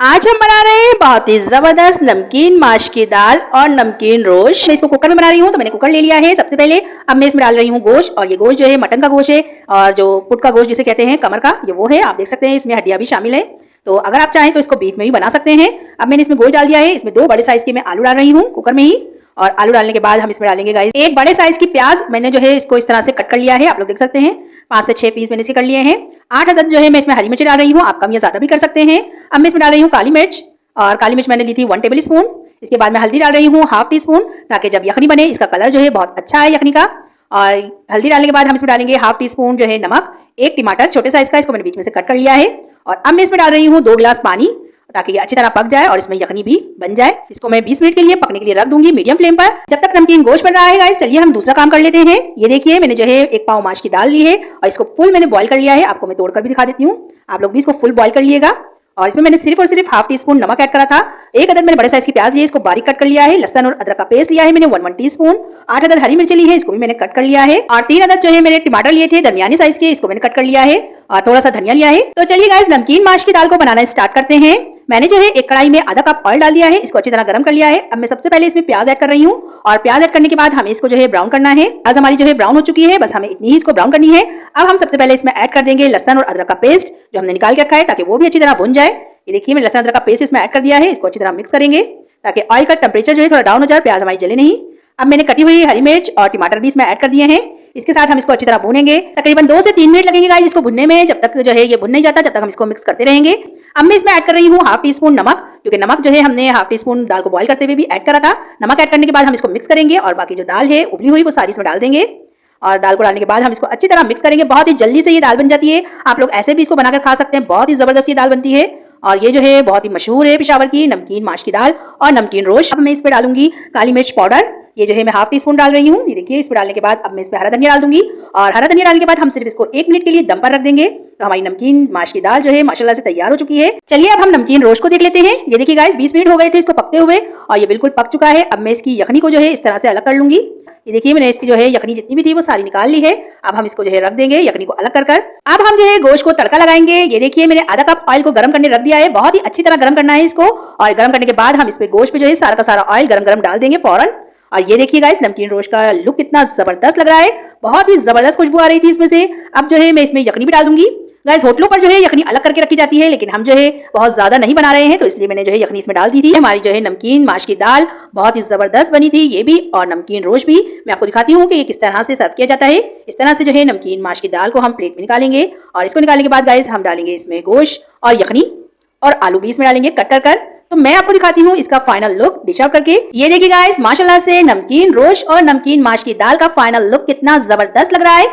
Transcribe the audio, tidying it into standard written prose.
आज हम बना रहे हैं बहुत ही जबरदस्त नमकीन माश की दाल और नमकीन रोश। मैं इसको कुकर में बना रही हूँ, तो मैंने कुकर ले लिया है। सबसे पहले अब मैं इसमें डाल रही हूँ गोश्त, और ये गोश्त जो है मटन का गोश्त है, और जो पुट का गोश्त जिसे कहते हैं कमर का, ये वो है। आप देख सकते हैं इसमें हड्डियां भी शामिल है, तो अगर आप चाहें तो इसको बीफ में भी बना सकते हैं। अब मैंने इसमें गोश्त डाल दिया है। इसमें 2 बड़े साइज के मैं आलू डाल रही हूँ कुकर में ही, और आलू डालने के बाद हम इसमें डालेंगे गाइस 1 बड़े साइज की प्याज। मैंने जो है इसको इस तरह से कट कर लिया है, आप लोग देख सकते हैं। 5 से 6 पीस मैंने इसे कर लिए हैं। 8 अदद जो है मैं इसमें हरी मिर्च डाल रही हूँ, आप कम या ज्यादा भी कर सकते हैं। अब मैं इसमें डाल रही हूँ काली मिर्च, और काली मिर्च मैंने ली थी 1 टेबल स्पून। इसके बाद मैं हल्दी डाल रही हूँ 1/2 टी स्पून, ताकि जब यखनी बने इसका कलर जो है बहुत अच्छा है यखनी का। और हल्दी डालने के बाद हम इसमें डालेंगे 1/2 टी स्पून जो है नमक। 1 टमाटर छोटे साइज का, इसको मैंने बीच में से कट कर लिया है। और अब मैं इसमें डाल रही हूँ 2 गिलास पानी, ताकि ये अच्छी तरह पक जाए और इसमें यखनी भी बन जाए। इसको मैं 20 मिनट के लिए पकने के लिए रख दूंगी मीडियम फ्लेम पर, जब तक नमकीन गोश्त बन रहा है। गाइस चलिए हम दूसरा काम कर लेते हैं। ये देखिए मैंने जो है 1 पाव माश की दाल ली है, और इसको फुल मैंने बॉईल कर लिया है। आपको मैं तोड़कर भी दिखा देती हूँ, आप लोग भी इसको फुल बॉईल कर लिएगा। और इसमें मैंने सिर्फ और सिर्फ 1/2 टी स्पून नमक ऐड करा था। 1 अदद मैंने बड़े साइज की प्याज ली है, इसको बारीक कट कर लिया है। लहसुन और अदरक का पेस्ट लिया है मैंने 1 टी स्पून। 8 अदद हरी मिर्ची ली है, इसको भी मैंने कट कर लिया है। और 3 अदद जो है मैंने टमाटर लिए थे दरमियानी साइज के, इसको मैंने कट कर लिया है। और थोड़ा सा धनिया लिया है। तो चलिए गाइस नमकीन माश की दाल को बनाना स्टार्ट करते हैं। मैंने जो है एक कढ़ाई में आधा कप ऑयल डाल दिया है, इसको अच्छी तरह गर्म कर लिया है। अब मैं सबसे पहले इसमें प्याज ऐड कर रही हूँ, और प्याज ऐड करने के बाद हमें इसको जो है ब्राउन करना है। आज हमारी जो है ब्राउन हो चुकी है, बस हमें इतनी ही इसको ब्राउन करनी है। अब हम सबसे पहले इसमें ऐड कर देंगे लहसुन और अदरक का पेस्ट, जो हमने निकाल के रखा है, ताकि वो भी अच्छी तरह भुन जाए। ये देखिए मैंने लहसुन अदरक का पेस्ट इसमें ऐड कर दिया है। इसको अच्छी तरह मिक्स करेंगे, ताकि ऑयल का टेम्परेचर जो है थोड़ा डाउन हो जाए, प्याज हमारी जले नहीं। अब मैंने कटी हुई हरी मिर्च और टमाटर भी इसमें ऐड कर दिए हैं। इसके साथ हम इसको अच्छी तरह भूनेंगे। तकरीबन 2 से 3 मिनट लगेंगे गाइस इसको भुनने में। जब तक जो है ये भुन नहीं जाता, जब तक हम इसको मिक्स करते रहेंगे। अब मैं इसमें ऐड कर रही हूँ 1/2 टी स्पून नमक, क्योंकि नमक जो है हमने 1/2 टी स्पून दाल को बॉईल करते हुए भी ऐड करा था। नमक ऐड करने के बाद हम इसको मिक्स करेंगे, और बाकी जो दाल है उबली हुई वो सारी इसमें डाल देंगे। और दाल को डालने के बाद हम इसको अच्छी तरह मिक्स करेंगे। बहुत ही जल्दी से ये दाल बन जाती है, आप लोग ऐसे भी इसको बनाकर खा सकते हैं। बहुत ही जबरदस्त ये दाल बनती है, और ये जो है बहुत ही मशहूर है पेशावर की नमकीन माश की दाल और नमकीन रोश। अब मैं इस पे डालूंगी काली मिर्च पाउडर, ये जो है मैं 1/2 टी स्पून डाल रही हूँ। ये देखिए इस पे डालने के बाद अब मैं इस पे हरा धनिया डाल दूंगी, और हरा धनिया डालने के बाद हम सिर्फ इसको 1 मिनट के लिए दम पर रख देंगे। तो हमारी नमकीन माश की दाल जो है माशाल्लाह से तैयार हो चुकी है। चलिए अब हम नमकीन रोश को देख लेते हैं। ये देखिए गाइस 20 मिनट हो गए थे इसको पकते हुए, और ये बिल्कुल पक चुका है। अब मैं इसकी यखनी को जो है इस तरह से अलग कर लूंगी। ये देखिए मैंने इसकी जो है यखनी जितनी भी थी वो सारी निकाल ली है। अब हम इसको जो है रख देंगे यखनी को अलग कर कर। अब हम जो है गोश्त को तड़का लगाएंगे। ये देखिए मैंने आधा कप ऑयल को गर्म करने रख दिया है। बहुत ही अच्छी तरह गर्म करना है इसको, और गर्म करने के बाद हम इस पे गोश्त पे जो है सारा का सारा ऑयल गरम गरम डाल देंगे फौरन। और ये देखिए गाइस नमकीन रोश का लुक कितना जबरदस्त लग रहा है। बहुत ही जबरदस्त खुशबू आ रही थी इसमें से। अब जो है मैं इसमें यखनी भी डाल दूंगी। गाइस होटलों पर जो है यखनी अलग करके रखी जाती है, लेकिन हम जो है बहुत ज्यादा नहीं बना रहे हैं, तो इसलिए मैंने जो है यखनी इसमें डाल दी थी। हमारी जो है नमकीन माश की दाल बहुत ही जबरदस्त बनी थी, ये भी और नमकीन रोश भी। मैं आपको दिखाती हूँ कि ये किस तरह से सर्व किया जाता है। इस तरह से जो है नमकीन माश की दाल को हम प्लेट में निकालेंगे, और इसको निकालने के बाद गाइस हम डालेंगे इसमें गोश्त और यखनी, और आलू भी इसमें डालेंगे कट कर कर। तो मैं आपको दिखाती हूँ इसका फाइनल लुक डिश आउट करके। ये देखिए गाइस माशाल्लाह से नमकीन रोश और नमकीन माश की दाल का फाइनल लुक कितना जबरदस्त लग रहा है।